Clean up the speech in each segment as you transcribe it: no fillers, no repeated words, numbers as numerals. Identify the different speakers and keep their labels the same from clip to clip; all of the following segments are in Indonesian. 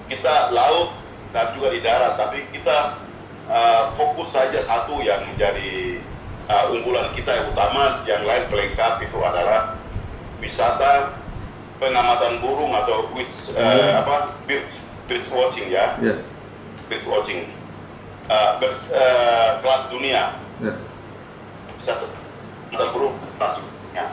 Speaker 1: kita laut dan juga di darat, tapi kita fokus saja satu yang menjadi unggulan kita yang utama, yang lain pelengkap itu adalah wisata pengamatan burung atau bird watching ya, bird watching kelas dunia, wisata burung kelas dunia.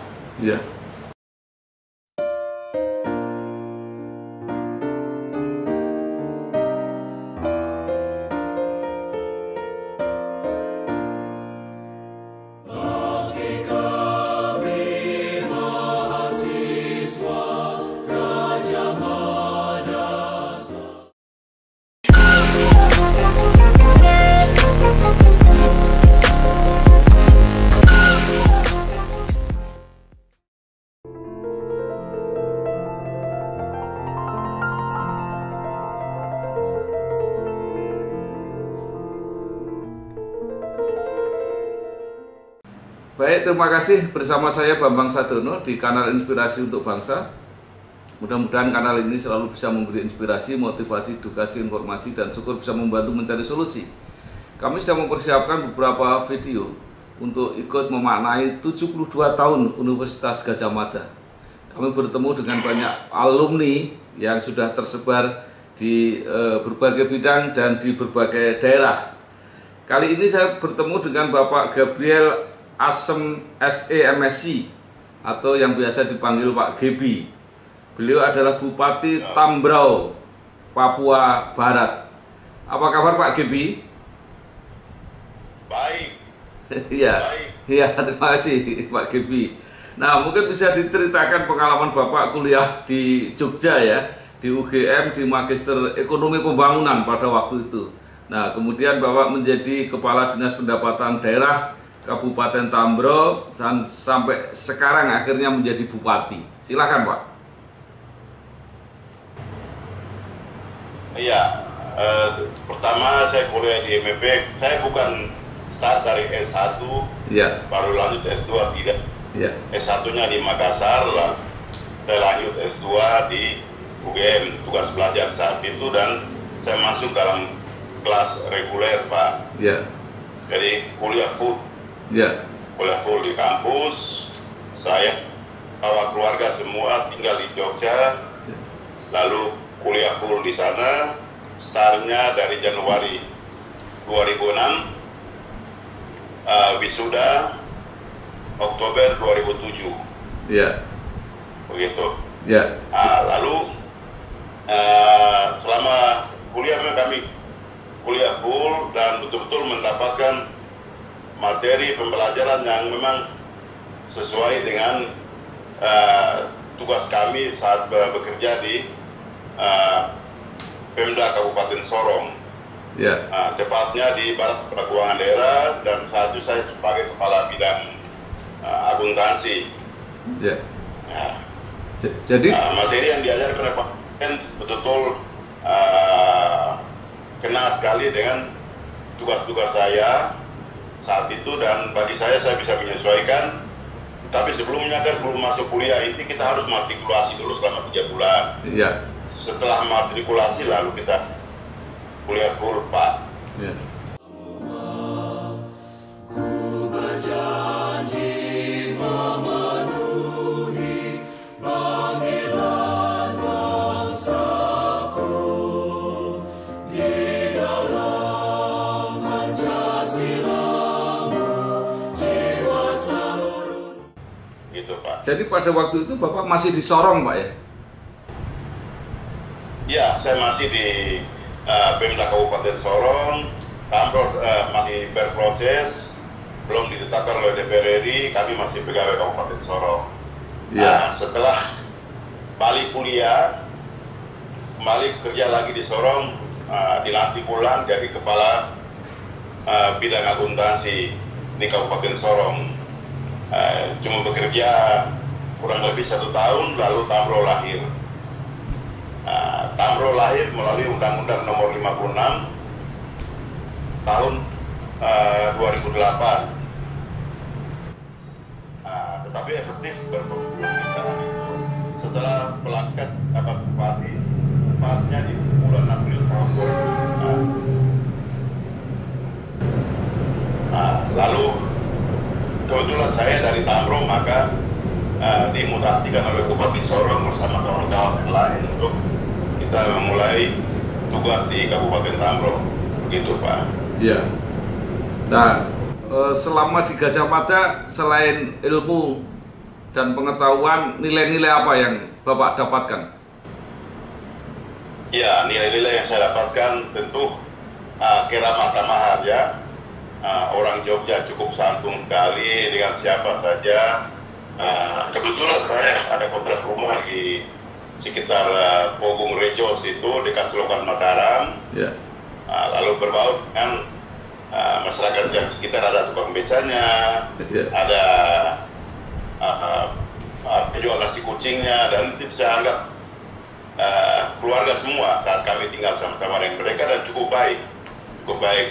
Speaker 2: Baik, terima kasih bersama saya Bambang Sadono di kanal Inspirasi untuk Bangsa. Mudah-mudahan kanal ini selalu bisa memberi inspirasi, motivasi, edukasi, informasi, dan syukur bisa membantu mencari solusi. Kami sedang mempersiapkan beberapa video untuk ikut memaknai 72 tahun Universitas Gadjah Mada. Kami bertemu dengan banyak alumni yang sudah tersebar di berbagai bidang dan di berbagai daerah. Kali ini saya bertemu dengan Bapak Gabriel Asem SEMSC atau yang biasa dipanggil Pak Gebi. Beliau adalah Bupati Tambrau, Papua Barat. Apa kabar Pak Gebi?
Speaker 1: Baik.
Speaker 2: Iya, terima kasih Pak Gebi. Nah, mungkin bisa diceritakan pengalaman Bapak kuliah di Jogja ya, di UGM di Magister Ekonomi Pembangunan pada waktu itu. Nah, kemudian Bapak menjadi Kepala Dinas Pendapatan Daerah Kabupaten Tambrau dan sampai sekarang akhirnya menjadi bupati. Silakan Pak.
Speaker 1: Iya, pertama saya kuliah di MEP, saya bukan start dari S1, baru lanjut S2 tidak. S1-nya di Makassar, lah saya lanjut S2 di UGM, tugas belajar saat itu, dan saya masuk dalam kelas reguler Pak. Jadi kuliah full. Kuliah full di kampus, saya bawa keluarga semua tinggal di Jogja, lalu kuliah full di sana, startnya dari Januari 2006, wisuda Oktober 2007. Begitu. Lalu selama kuliah kami kuliah full dan betul-betul mendapatkan materi pembelajaran yang memang sesuai dengan tugas kami saat bekerja di Pemda Kabupaten Sorong. Tepatnya di Barat Keuangan Daerah, dan saat itu saya sebagai Kepala Bidang Akuntansi.
Speaker 2: Jadi
Speaker 1: materi yang diajarkan Pak betul-betul kena sekali dengan tugas-tugas saya saat itu, dan bagi saya bisa menyesuaikan. Tapi sebelumnya kan, sebelum masuk kuliah ini kita harus matrikulasi dulu selama 3 bulan. Setelah matrikulasi lalu kita kuliah full Pak.
Speaker 2: Jadi pada waktu itu Bapak masih di Sorong Pak ya?
Speaker 1: Ya, saya masih di Pemda Kabupaten Sorong. Tambrau masih berproses, belum ditetapkan oleh DPR RI, kami masih pegawai Kabupaten Sorong. Setelah balik kuliah, kembali kerja lagi di Sorong, dilantik pulang jadi Kepala Bidang Akuntansi di Kabupaten Sorong. Cuma bekerja kurang lebih 1 tahun, lalu Tambrau lahir. Tambrau lahir melalui Undang-Undang Nomor 56 tahun 2008. Tetapi efektif berpemerintahan itu setelah pelantikan Bupati, tepatnya di bulan saya dari Tambro, maka dimutasikan oleh Bupati Sorong bersama kawan-kawan yang lain untuk kita memulai tugas di Kabupaten Tambro, begitu Pak.
Speaker 2: Iya. Nah, selama di Gajah Mada selain ilmu dan pengetahuan, nilai-nilai apa yang Bapak dapatkan?
Speaker 1: Ya, nilai-nilai yang saya dapatkan tentu keramah tamahan ya. Orang Jogja cukup santun sekali dengan siapa saja. Kebetulan saya ada kontrak rumah di sekitar Pogung Rejo itu dekat Selokan Mataram. Yeah. Lalu berbaur dengan masyarakat yang sekitar, ada tukang becanya, yeah. Ada penjual nasi kucingnya, dan itu saya anggap keluarga semua saat kami tinggal sama-sama dengan mereka, dan cukup baik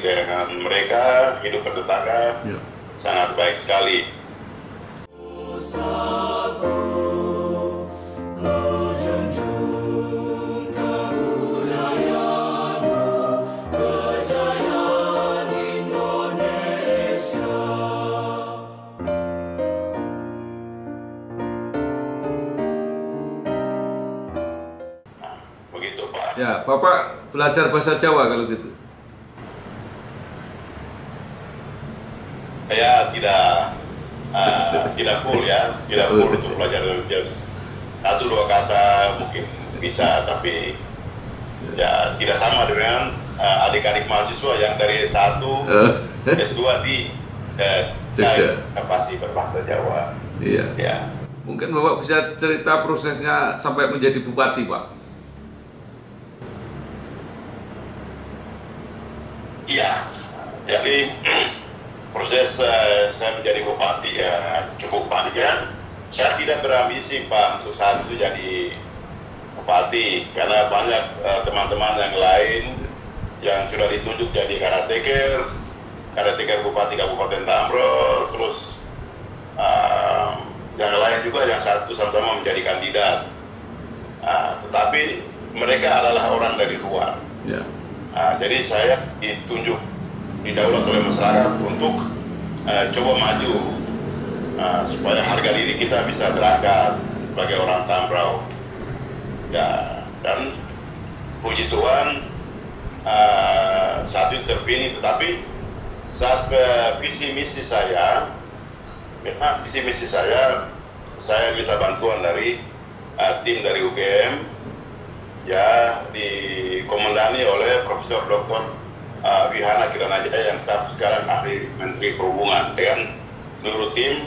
Speaker 1: dengan mereka, hidup bertetangga, yeah. Sangat baik sekali. Begitu Pak.
Speaker 2: Ya, Bapak belajar bahasa Jawa kalau gitu?
Speaker 1: Saya tidak full ya, tidak full untuk belajar satu dua kata mungkin bisa, tapi ya tidak sama dengan adik-adik mahasiswa yang dari S1, S2 di pasti berbahasa Jawa.
Speaker 2: Iya. Ya. Mungkin Bapak bisa cerita prosesnya sampai menjadi bupati, Pak?
Speaker 1: Iya, jadi proses saya menjadi bupati ya cukup panjang. Saya tidak berambisi Pak untuk saat itu jadi bupati, karena banyak teman-teman yang lain yang sudah ditunjuk jadi karateker bupati Kabupaten Tambro, terus yang lain juga yang satu sama-sama menjadi kandidat. Tetapi mereka adalah orang dari luar. Yeah. Jadi saya ditunjuk, didaulat oleh masyarakat untuk coba maju supaya harga diri kita bisa terangkat sebagai orang Tambrau. Ya, dan puji Tuhan saat itu terpilih. Tetapi saat visi misi saya minta bantuan dari tim dari UGM, ya dikomandani oleh Profesor Dr. Wihana Kiranajaya yang staf sekarang ahli Menteri Perhubungan, dengan seluruh tim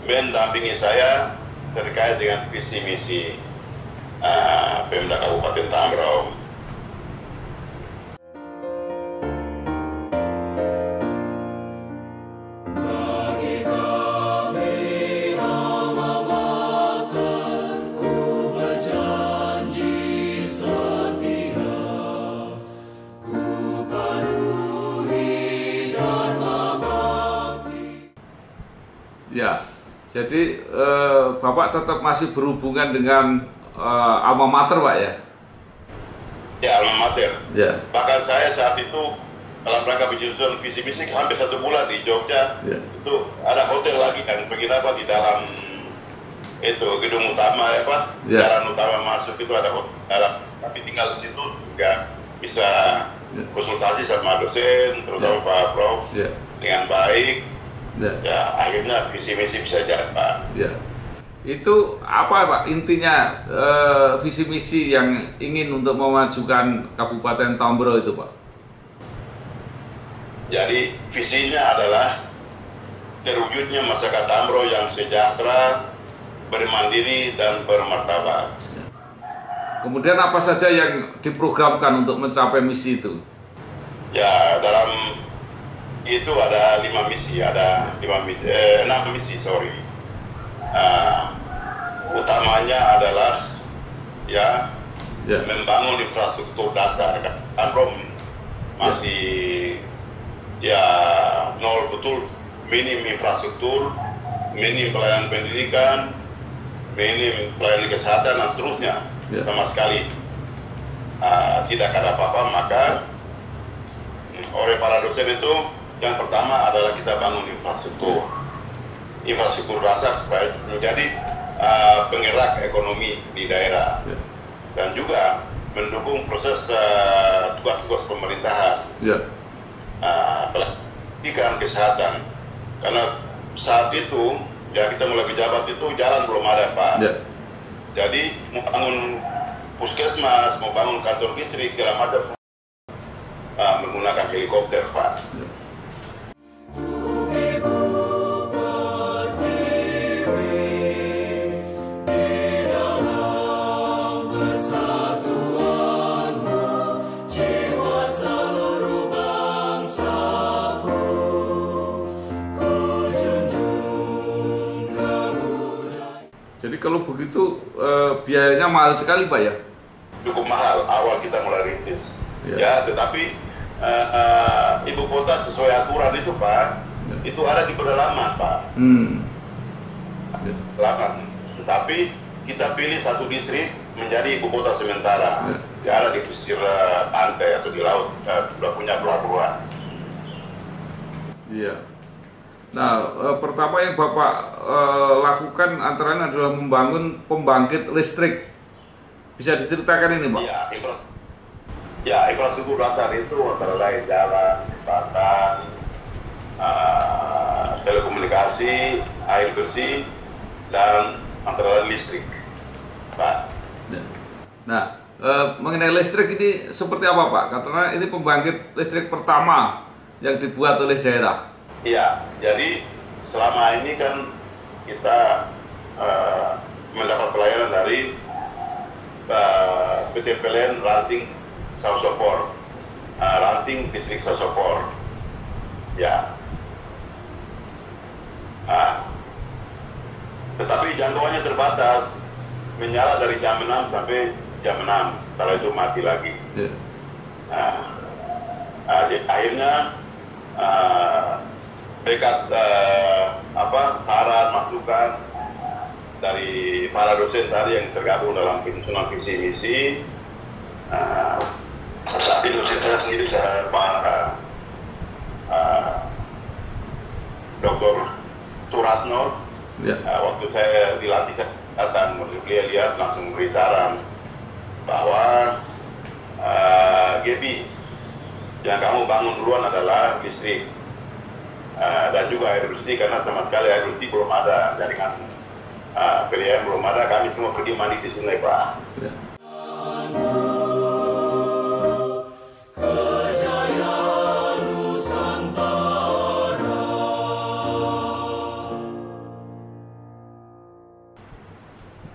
Speaker 1: mendampingi saya terkait dengan visi misi Pemda Kabupaten Tambrau.
Speaker 2: Ya, jadi Bapak tetap masih berhubungan dengan alma mater, Pak ya?
Speaker 1: Ya, alma mater.
Speaker 2: Ya.
Speaker 1: Bahkan saya saat itu dalam rangka penyusunan visi misi hampir 1 bulan di Jogja. Ya. Itu ada hotel lagi kan, penginapan di dalam itu gedung utama ya Pak. Ya. Jalan utama masuk itu ada hotel. Tapi tinggal di situ juga bisa konsultasi sama dosen, terutama Pak Prof, dengan baik. Ya, akhirnya visi misi bisa jalan Pak.
Speaker 2: Ya. Itu apa Pak intinya visi misi yang ingin untuk memajukan Kabupaten Tambro itu Pak?
Speaker 1: Jadi visinya adalah terwujudnya masyarakat Tambro yang sejahtera, bermandiri dan bermartabat.
Speaker 2: Kemudian apa saja yang diprogramkan untuk mencapai misi itu?
Speaker 1: Ya, dalam itu ada 6 misi, sorry. Utamanya adalah membangun infrastruktur dasar. Tambro masih nol betul, minim infrastruktur, minim pelayanan pendidikan, minim pelayanan kesehatan dan seterusnya. Sama sekali tidak ada apa-apa. Maka oleh para dosen itu, yang pertama adalah kita bangun infrastruktur. infrastruktur dasar supaya menjadi penggerak ekonomi di daerah, dan juga mendukung proses tugas-tugas pemerintahan, pendidikan, kesehatan. Karena saat itu ya kita mulai menjabat itu jalan belum ada, Pak. Jadi mau bangun puskesmas, mau bangun kantor listrik segala macam menggunakan helikopter, Pak.
Speaker 2: Jadi kalau begitu biayanya mahal sekali, Pak, ya?
Speaker 1: Cukup mahal awal kita mulai rintis. Ya, tetapi ibu kota sesuai aturan itu, Pak, itu ada di pedalaman, Pak. Pedalaman. Tetapi kita pilih satu distrik menjadi ibu kota sementara. Ya, ada di pesisir pantai atau di laut, sudah punya pelabuhan.
Speaker 2: Iya. Nah, pertama yang Bapak lakukan antara lain adalah membangun pembangkit listrik. Bisa diceritakan ini, Pak?
Speaker 1: Ya, infrastruktur dasar itu antara lain jalan, jembatan, telekomunikasi, air bersih, dan antara lain listrik, Pak.
Speaker 2: Nah, mengenai listrik ini seperti apa, Pak? Karena ini pembangkit listrik pertama yang dibuat oleh daerah.
Speaker 1: Iya, jadi selama ini kan kita mendapat pelayanan dari PT PLN Ranting Sausopor, Ranting Distrik Sausopor. Ya. Tetapi jangkauannya terbatas, menyala dari jam 6 sampai jam 6, setelah itu mati lagi. Akhirnya berkat saran masukan dari para dosen tadi yang tergabung dalam penyusunan visi misi, saat ini dosen saya sendiri, Pak Dr. Suratno, waktu saya dilatih saya datang, beliau lihat langsung beri saran bahwa Gebi, yang kamu bangun duluan adalah listrik. Dan juga air bersih, karena sama sekali air bersih belum ada, jaringan PLN belum ada, kami semua pergi mandi di sini, Pak.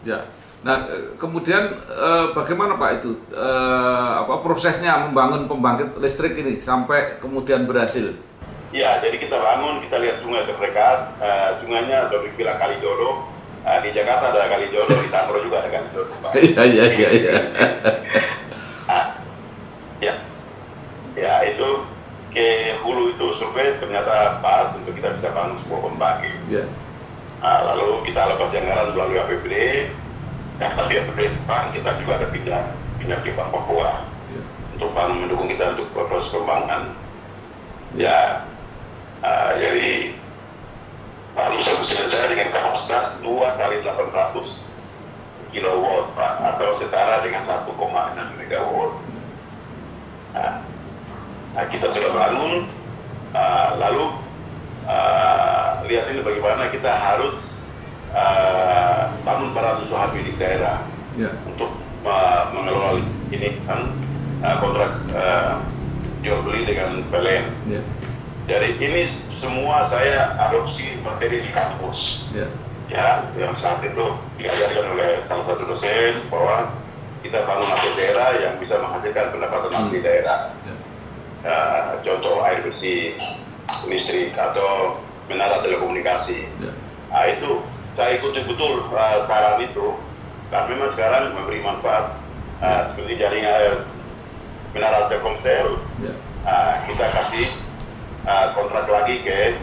Speaker 2: Ya. Nah, kemudian bagaimana, Pak, itu prosesnya membangun pembangkit listrik ini sampai kemudian berhasil?
Speaker 1: Ya, jadi kita bangun, kita lihat sungai terdekat, sungainya atau dibilang Kalijodo. Di Jakarta ada Kalijodo, di Tangerang juga ada Kalijodo, Pak.
Speaker 2: Iya.
Speaker 1: Ya, itu ke hulu itu survei ternyata pas untuk kita bisa bangun sebuah pembangkit. Lalu kita lepas anggaran melalui APBD, dan tadi APBD kita juga ada pinjam di Bank Papua untuk bangun, mendukung kita untuk proses pembangunan. Jadi bisa selesai dengan kapasitas 2 kali 800 kilowatt, Pak, atau setara dengan 1,6 megawatt. Kita sudah bangun, lalu lihat ini bagaimana kita harus bangun badan usaha milik daerah untuk mengelola ini kan kontrak jual beli dengan PLN. Jadi ini semua saya adopsi materi di kampus. Ya, yang saat itu diajarkan oleh salah satu dosen bahwa kita bangun APBD daerah yang bisa menghasilkan pendapatan asli daerah. Contoh air bersih, listrik, atau menara telekomunikasi. Itu saya ikuti betul saran itu, tapi memang sekarang memberi manfaat seperti jaringan menara Telkomsel. Kita kasih kontrak lagi ke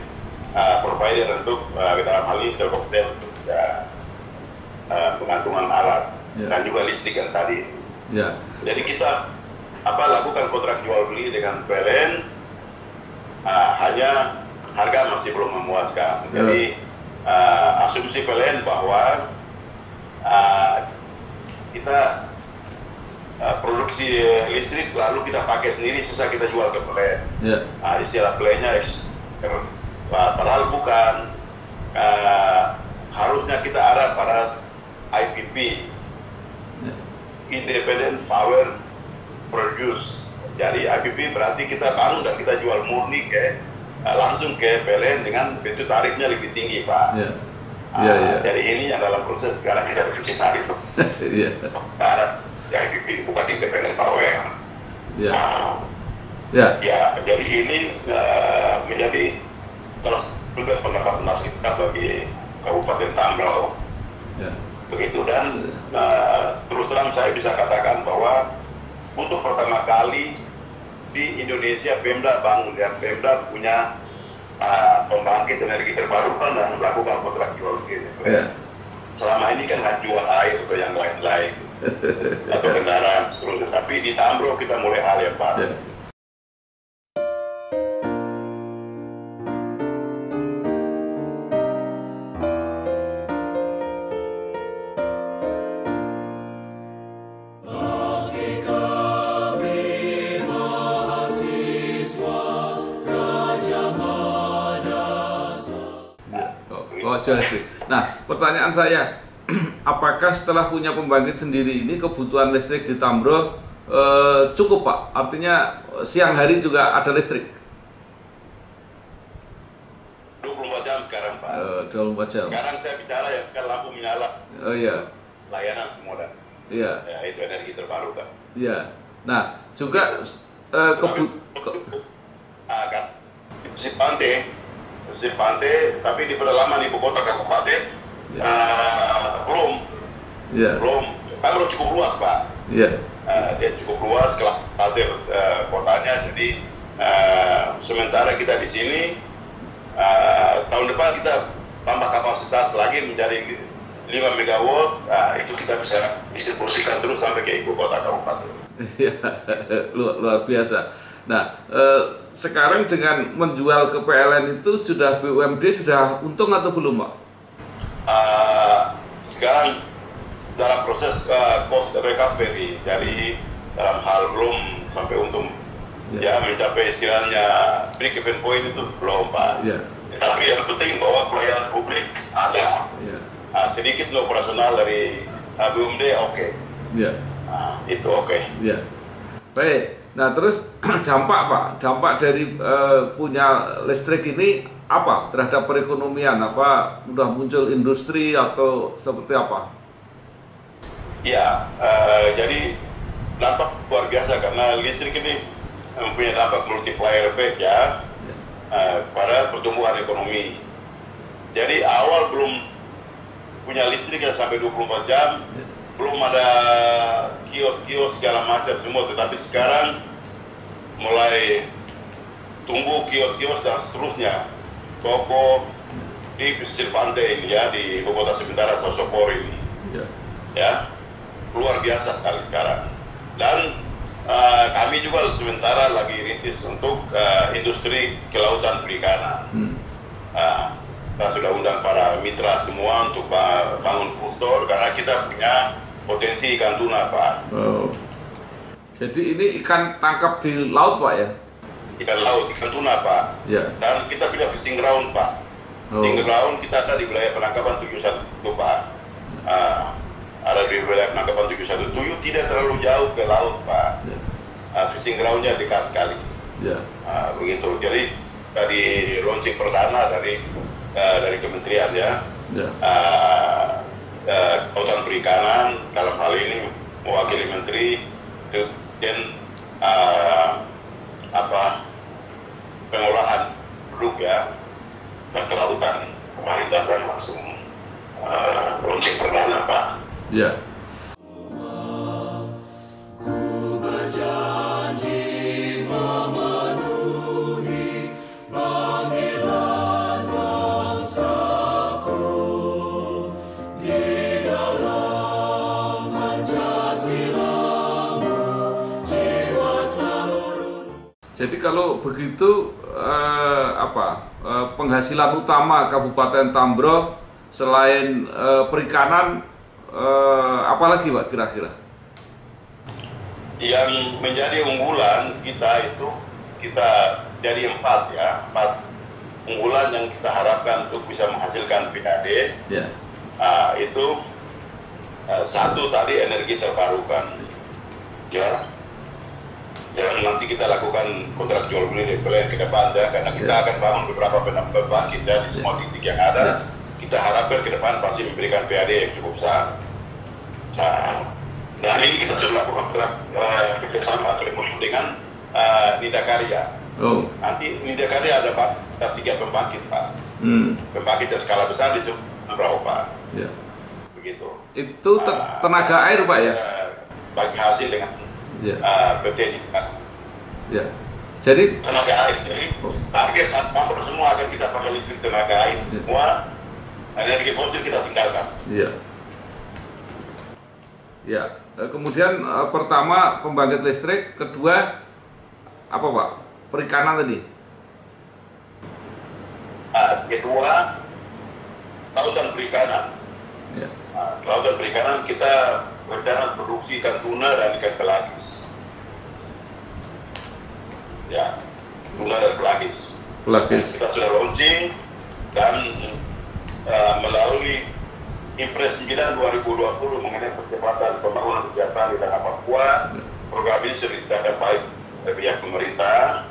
Speaker 1: provider untuk dalam hal ini Telkomsel untuk bisa pengantungan alat dan juga listrik yang tadi. Jadi kita lakukan kontrak jual beli dengan PLN, hanya harga masih belum memuaskan. Jadi asumsi PLN bahwa kita produksi listrik lalu kita pakai sendiri, sisa kita jual ke PLN. Istilah PLN-nya padahal bukan. Harusnya kita arah pada IPP, Independent Power Produce. Jadi IPP berarti kita bangun dan kita jual murni langsung ke PLN dengan pintu tarifnya lebih tinggi, Pak. Jadi ini yang dalam proses sekarang kita revisi tarif. IPP bukan Independent Power. Jadi ini menjadi kalau juga pendapat kita bagi Kabupaten Tambrau. Begitu, dan terus terang saya bisa katakan bahwa untuk pertama kali di Indonesia Pemda bangun dan Pemda punya pembangkit energi terbarukan dan melakukan kontrak jual gitu. Selama ini kan hanya jual air atau yang lain-lain atau kendaraan terus, tapi di Tambrau kita mulai hal yang baru.
Speaker 2: Nah, pertanyaan saya, apakah setelah punya pembangkit sendiri ini kebutuhan listrik di Tambrau cukup, Pak? Artinya siang hari juga ada listrik?
Speaker 1: 24 jam sekarang, Pak.
Speaker 2: 24 jam.
Speaker 1: Sekarang saya bicara yang sekarang lampu menyala.
Speaker 2: Oh iya.
Speaker 1: Layanan semua dan.
Speaker 2: Iya.
Speaker 1: Ya, itu energi terbarukan.
Speaker 2: Iya. Nah, juga
Speaker 1: Pesisir pantai, tapi di pedalaman ibu kota kabupaten belum. Tambrau cukup luas, Pak. Dia cukup luas klaster kotanya. Jadi sementara kita di sini tahun depan kita tambah kapasitas lagi menjadi 5 megawatt. Itu kita bisa distribusikan terus sampai ke ibu kota kabupaten.
Speaker 2: Luar biasa. Nah, sekarang dengan menjual ke PLN itu sudah BUMD sudah untung atau belum, Pak?
Speaker 1: Sekarang dalam proses cost recovery, jadi dalam hal belum sampai untung. Ya, mencapai istilahnya break-even point itu belum, Pak. Tapi yang penting bahwa pelayanan publik ada. Sedikit operasional dari BUMD oke. Itu oke.
Speaker 2: Baik. Nah, terus dampak, Pak, dampak dari punya listrik ini apa terhadap perekonomian? Apa sudah muncul industri atau seperti apa?
Speaker 1: Jadi dampak luar biasa karena listrik ini mempunyai dampak multiplier effect pada pertumbuhan ekonomi. Jadi awal belum punya listrik sampai 24 jam, belum ada kios-kios segala macam semua, tetapi sekarang mulai tumbuh kios-kios dan seterusnya, toko di pesisir pantai ini di ibu kota sementara Sosopor ini, luar biasa sekali sekarang. Dan kami juga sementara lagi rintis untuk industri kelautan perikanan. Kita sudah undang para mitra semua untuk bangun food karena kita punya potensi ikan tuna, Pak.
Speaker 2: Jadi ini ikan tangkap di laut, Pak, ya?
Speaker 1: Ikan laut, ikan tuna, Pak. Dan kita punya fishing ground, Pak. Fishing ground kita ada di wilayah penangkapan 71, Pak. Ada di wilayah penangkapan 71, tidak terlalu jauh ke laut, Pak. Fishing groundnya dekat sekali. Begitu. Jadi tadi launching perdana dari kementerian kelautan perikanan, dalam hal ini mewakili menteri dan pengolahan produk dan kelautan kemarin datang langsung launching perdana, Pak.
Speaker 2: Jadi kalau begitu penghasilan utama Kabupaten Tambro selain perikanan apalagi Pak kira-kira?
Speaker 1: Yang menjadi unggulan kita itu jadi 4 unggulan yang kita harapkan untuk bisa menghasilkan PAD.
Speaker 2: Yeah.
Speaker 1: Itu satu tadi energi terbarukan. Ya. Jangan nanti kita lakukan kontrak jual beli ke depan ya, karena kita akan bangun beberapa pembangkit ya di semua titik yang ada. Kita harapkan ke depan pasti memberikan PAD yang cukup besar. Nah, ini kita sudah lakukan kerjasama dengan Nida Karya. Nanti Nida Karya ada 3 pembangkit Pak. Pembangkit yang skala besar di Tambro Pak.
Speaker 2: Ya.
Speaker 1: Begitu.
Speaker 2: Itu tenaga air Pak ya?
Speaker 1: Bagi hasil dengan PT Dika.
Speaker 2: Ya. Jadi
Speaker 1: tenaga air. Jadi target Tambro semua akan kita pakai listrik tenaga air. Semua energi fosil kita tinggalkan.
Speaker 2: Iya. Ya. Kemudian pertama pembangkit listrik, kedua apa Pak? Perikanan tadi.
Speaker 1: Kedua laut dan perikanan.
Speaker 2: Ya.
Speaker 1: Laut dan perikanan kita berencana produksi ikan tuna dan ikan pelagis. Ya, tuna dan pelagis. Kita sudah launching dan melalui Impres 9 2020 mengenai percepatan pembangunan kesejahteraan di tanah Papua. Program ini sudah ditanda baik dari pihak pemerintah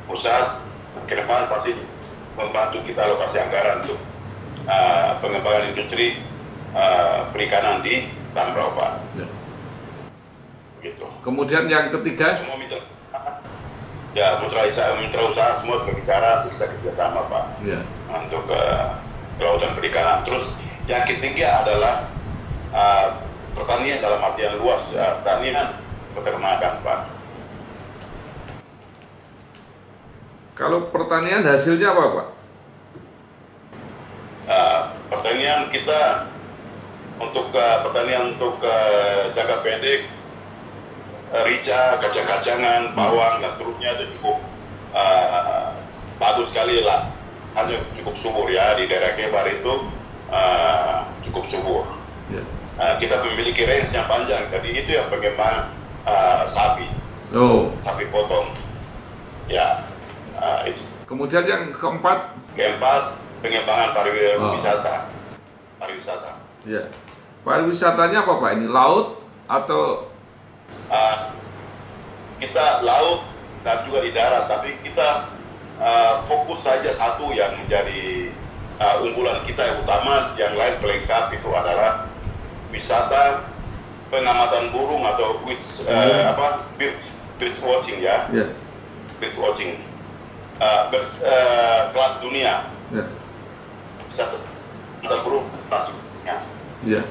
Speaker 1: pusat. Ke depan pasti membantu kita alokasi anggaran untuk pengembangan industri perikanan di Tambro Pak.
Speaker 2: Ya.
Speaker 1: Begitu.
Speaker 2: Kemudian yang ketiga,
Speaker 1: semua mitra usaha semua berbicara kita kerjasama Pak.
Speaker 2: Ya.
Speaker 1: Untuk kelautan perikanan. Terus yang ketiga adalah pertanian dalam artian luas, pertanian peternakan Pak.
Speaker 2: Kalau pertanian hasilnya apa Pak?
Speaker 1: Pertanian kita untuk pertanian untuk jangka pendek, rica, kacang-kacangan, bawang dan seterusnya itu cukup bagus sekali lah. Hanya cukup subur ya, di daerah Kebar itu cukup subur.
Speaker 2: Yeah.
Speaker 1: Kita memiliki range yang panjang tadi, itu yang pengembangan sapi, sapi potong. Ya, itu.
Speaker 2: Kemudian yang keempat
Speaker 1: pengembangan pariwisata.
Speaker 2: Ya, pariwisatanya apa Pak? Ini laut atau?
Speaker 1: Kita laut dan juga di darat, tapi kita fokus saja satu yang menjadi unggulan kita yang utama, yang lain pelengkap itu adalah wisata pengamatan burung atau bird watching ya. Yeah. Bird watching kelas dunia.
Speaker 2: Yeah.
Speaker 1: Wisata burung kelas dunia.
Speaker 2: Yeah.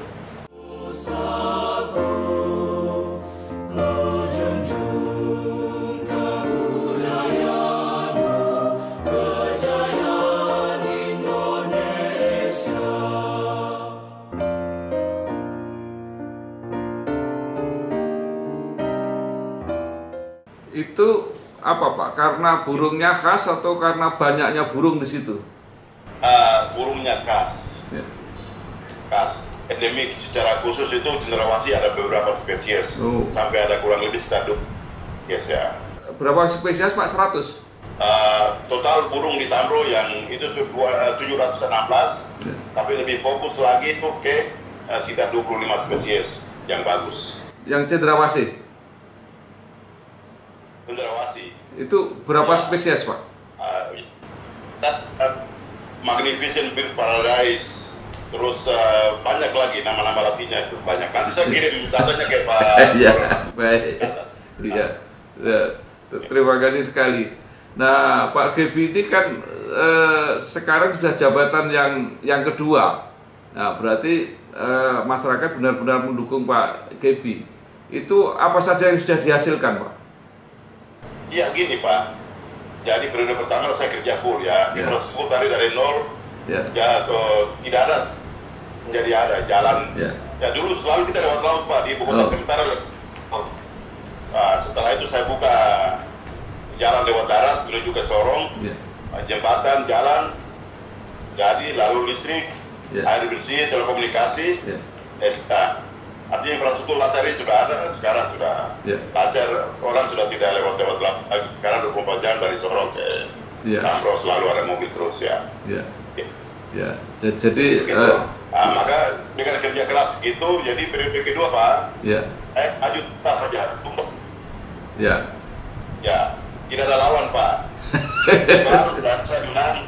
Speaker 2: Itu apa Pak? Karena burungnya khas atau karena banyaknya burung di situ?
Speaker 1: Burungnya khas.
Speaker 2: Ya.
Speaker 1: Khas. Endemik secara khusus itu cenderawasih ada beberapa spesies. Sampai ada kurang lebih sekitar yes, ya.
Speaker 2: Berapa spesies Pak? 100?
Speaker 1: Total burung di Tambro yang itu 716. Ya. Tapi lebih fokus lagi itu ke sekitar 25 spesies yang bagus.
Speaker 2: Yang cendrawasih?
Speaker 1: Cendrawasih.
Speaker 2: Itu berapa spesies Pak?
Speaker 1: Magnificent Bird Paradise, terus banyak lagi nama-nama latinnya itu banyak. Nanti saya kirim datanya ke Pak.
Speaker 2: Iya, baik. Iya, terima kasih sekali. Nah, Pak Gebi ini kan sekarang sudah jabatan yang kedua. Nah, berarti masyarakat benar-benar mendukung Pak Gebi. Itu apa saja yang sudah dihasilkan Pak?
Speaker 1: Iya gini Pak, jadi periode pertama saya kerja full ya, infrastruktur dari nol, ya atau tidak ada menjadi ada jalan. Ya dulu selalu kita lewat laut Pak di ibu kota sementara. Setelah itu saya buka jalan lewat menuju ke Sorong, jembatan, jalan, jadi lalu listrik, air bersih, telekomunikasi, SK. Artinya infrastruktur lancar ini sudah ada, sekarang sudah lancar, orang sudah tidak lewat-lewat lagi, karena 24 jam dari Sorong ke Tambro selalu ada mobil terus ya.
Speaker 2: Jadi
Speaker 1: maka dengan kerja keras itu, jadi periode kedua Pak, maju tetap saja, tumpuk. Tidak ada lawan Pak. Dan saya menang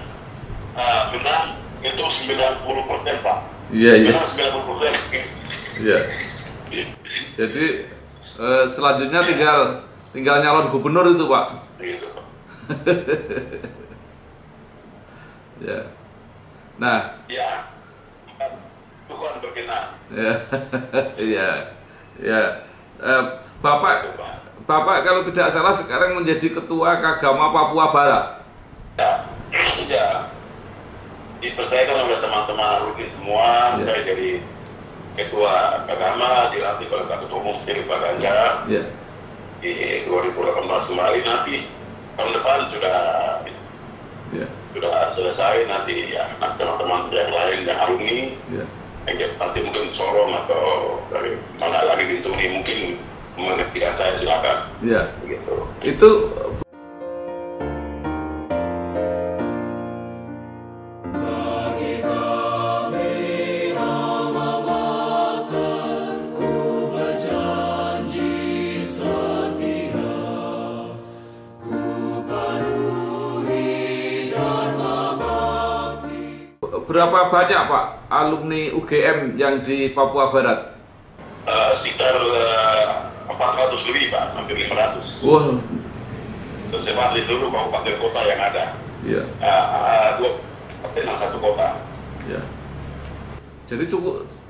Speaker 1: itu 90% Pak. Menang 90%.
Speaker 2: Jadi selanjutnya tinggal nyalon gubernur itu Pak.
Speaker 1: Gitu Pak.
Speaker 2: Nah.
Speaker 1: Tuhan berkenan.
Speaker 2: Bapak kalau tidak salah sekarang menjadi ketua Kagama Papua Barat.
Speaker 1: Dipercayakan oleh teman-teman alumni semua. Saya jadi ketua Kagama, dilantik oleh Pak Ketua Umum jadi Pak Ganjar. Di 2018 kemarin, nanti tahun depan sudah selesai, nanti teman-teman yang lain yang alumni yang nanti mungkin Sorong atau dari mana lagi di Tuni mungkin mengertikan saya, silakan. Begitu.
Speaker 2: Itu berapa banyak Pak alumni UGM yang di Papua Barat?
Speaker 1: Sekitar 400 lebih Pak, hampir 500.
Speaker 2: Wow.
Speaker 1: Tersebar di seluruh kabupaten kota yang ada. 2 kabupaten dan 1 kota. Jadi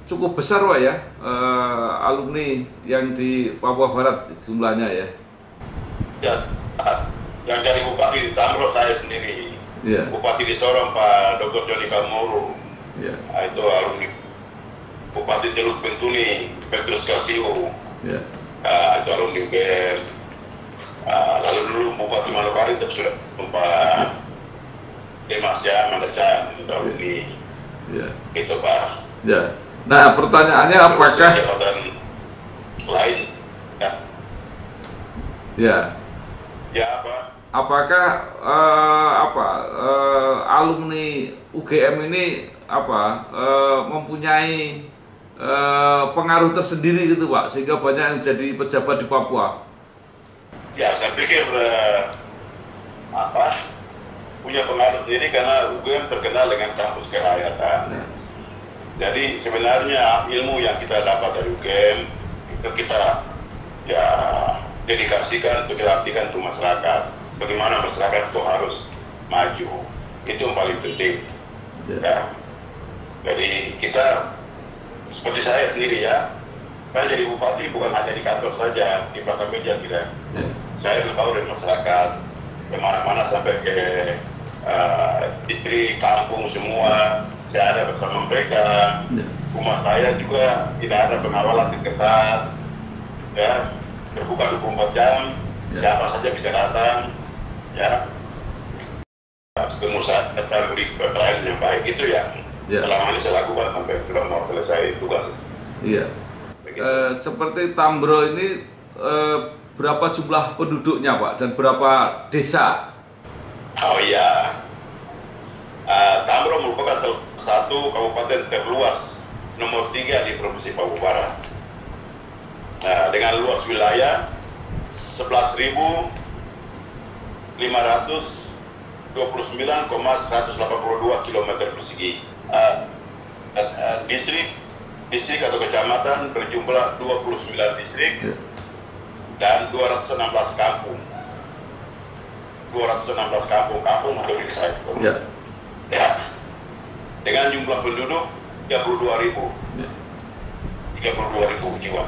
Speaker 2: cukup besar Pak ya, alumni yang di Papua Barat jumlahnya ya.
Speaker 1: Yang dari Bupati di Tambro saya sendiri. Bupati di Sorong Pak Dr. Joni Kamuru, itu alumni. Bupati Teluk Bentuni Petrus Kasio, itu alumni UGM. Lalu dulu Bupati Manokwari itu sudah Pak Demas Mandacan, itu alumni. Itu Pak.
Speaker 2: Nah pertanyaannya apakah
Speaker 1: lain?
Speaker 2: Apakah alumni UGM ini mempunyai pengaruh tersendiri gitu Pak, sehingga banyak yang jadi pejabat di Papua?
Speaker 1: Saya pikir punya pengaruh sendiri karena UGM terkenal dengan kampus kerakyatan. Jadi sebenarnya ilmu yang kita dapat dari UGM itu kita dedikasikan untuk diartikan untuk masyarakat. Bagaimana masyarakat itu harus maju, itu yang paling penting. Jadi kita, seperti saya sendiri saya jadi bupati bukan hanya di kantor saja, di belakang meja tidak. Saya tahu dari masyarakat, kemana-mana sampai ke distrik, kampung semua, saya ada bersama mereka. Rumah saya juga tidak ada pengawalan ketat, terbuka 24 jam, siapa saja bisa datang. Ketemu saat kita beri pelayanan yang baik itu selama ini saya lakukan sampai sudah mau selesai tugas.
Speaker 2: Seperti Tambro ini berapa jumlah penduduknya Pak dan berapa desa?
Speaker 1: Tambro merupakan salah satu kabupaten terluas nomor 3 di Provinsi Papua Barat. Dengan luas wilayah 11.529,182 km persegi. Distrik atau kecamatan berjumlah 29 distrik dan 216 kampung. 216 kampung untuk desa itu. Dengan jumlah penduduk 32.000. 32.000 jiwa.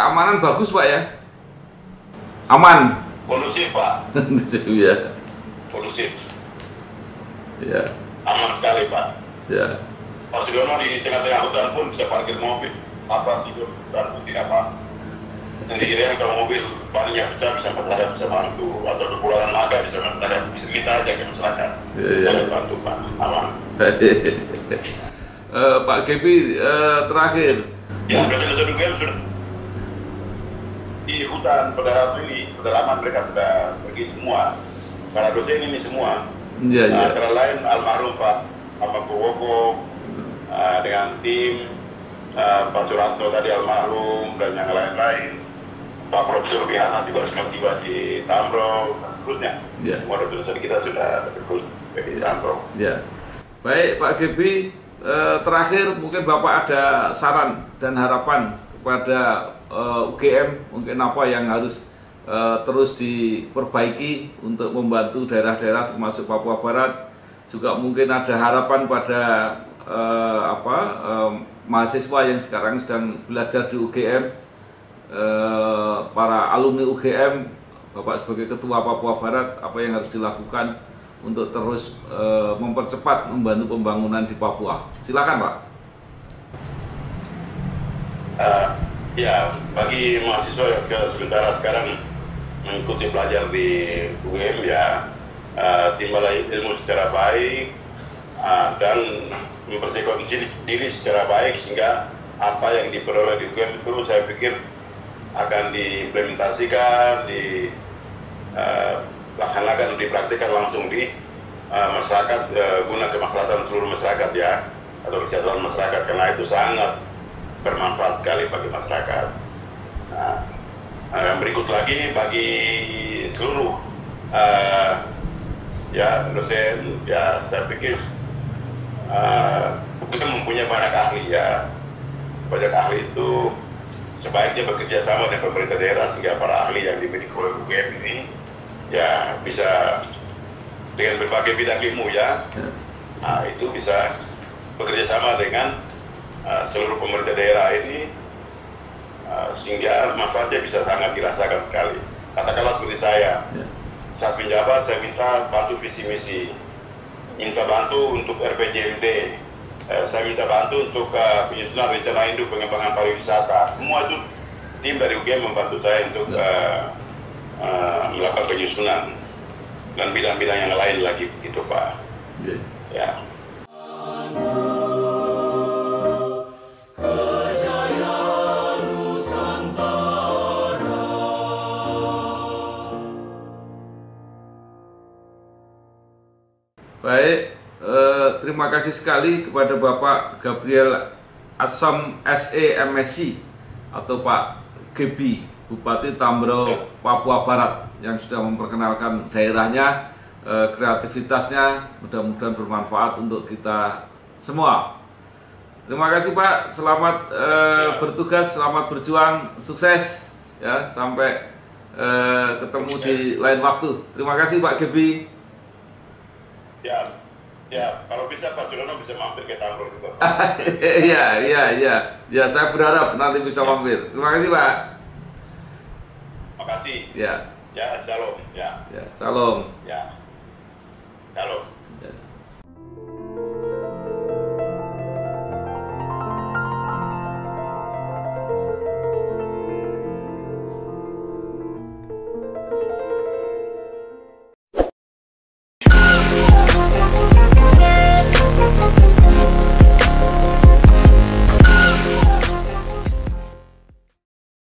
Speaker 2: keamanan bagus Pak ya? Aman?
Speaker 1: Kondusif Pak.
Speaker 2: Kondusif ya.
Speaker 1: Kondusif.
Speaker 2: Ya.
Speaker 1: Aman sekali Pak.
Speaker 2: Ya.
Speaker 1: Pak Sudiono di tengah-tengah hutan pun bisa parkir mobil, apa tidur dan pun tidak apa. Sendirian kalau mobil paling besar bisa menghadap, bisa bantu, atau kekurangan naga bisa menghadap, bisa kita aja ke masyarakat. Boleh bantu Pak, aman.
Speaker 2: Pak Gebi terakhir.
Speaker 1: Ya, sudah di hutan pedalaman mereka sudah pergi semua. Para dosen ini semua.
Speaker 2: Iya, iya.
Speaker 1: Antara lain almarhum Pak Ahmad Purwoko dengan tim Pak Suranto tadi almarhum dan yang lain-lain. Pak Profesor Bihana juga sudah tiba di Tamro dan seterusnya. Yeah. Semua dosen kita sudah berkumpul di Tamro.
Speaker 2: Ya. Baik Pak Gebi, terakhir mungkin Bapak ada saran dan harapan kepada UGM, mungkin apa yang harus terus diperbaiki untuk membantu daerah-daerah termasuk Papua Barat. Juga mungkin ada harapan pada mahasiswa yang sekarang sedang belajar di UGM, para alumni UGM, Bapak sebagai Ketua Papua Barat, apa yang harus dilakukan untuk terus mempercepat membantu pembangunan di Papua. Silakan Pak.
Speaker 1: Ya, bagi mahasiswa yang sementara sekarang mengikuti belajar di UGM ya, timbullah ilmu secara baik dan mempersiapkan diri secara baik sehingga apa yang diperoleh di UGM itu saya pikir akan diimplementasikan, dilaksanakan, dipraktikkan langsung di masyarakat guna kemaslahatan seluruh masyarakat ya, atau kesejahteraan masyarakat, karena itu sangat bermanfaat sekali bagi masyarakat. Nah, yang berikut lagi bagi seluruh ya dosen ya, saya pikir kita mempunyai banyak ahli ya. Banyak ahli itu sebaiknya bekerja sama dengan pemerintah daerah sehingga para ahli yang dimiliki oleh UGM ini ya bisa dengan berbagai bidang ilmu ya, nah, itu bisa bekerja sama dengan seluruh pemerintah daerah ini sehingga manfaatnya bisa sangat dirasakan sekali. Katakanlah seperti saya, saat menjabat saya minta bantu visi misi, minta bantu untuk RPJMD, saya minta bantu untuk penyusunan rencana induk pengembangan pariwisata. Semua itu tim dari UGM membantu saya untuk melakukan penyusunan dan bidang-bidang yang lain lagi begitu Pak. Ya.
Speaker 2: Baik, terima kasih sekali kepada Bapak Gabriel Assam SE MSc atau Pak Gebi, Bupati Tamro, Papua Barat, yang sudah memperkenalkan daerahnya, kreativitasnya, mudah-mudahan bermanfaat untuk kita semua. Terima kasih Pak, selamat bertugas, selamat berjuang, sukses ya, sampai ketemu di lain waktu. Terima kasih Pak Gebi.
Speaker 1: Ya, kalau bisa Pak Sudono bisa mampir ke Tamro juga.
Speaker 2: Ya, saya berharap nanti bisa mampir. Terima kasih Pak.
Speaker 1: Makasih.
Speaker 2: Ya,
Speaker 1: shalom.
Speaker 2: shalom.
Speaker 1: Shalom.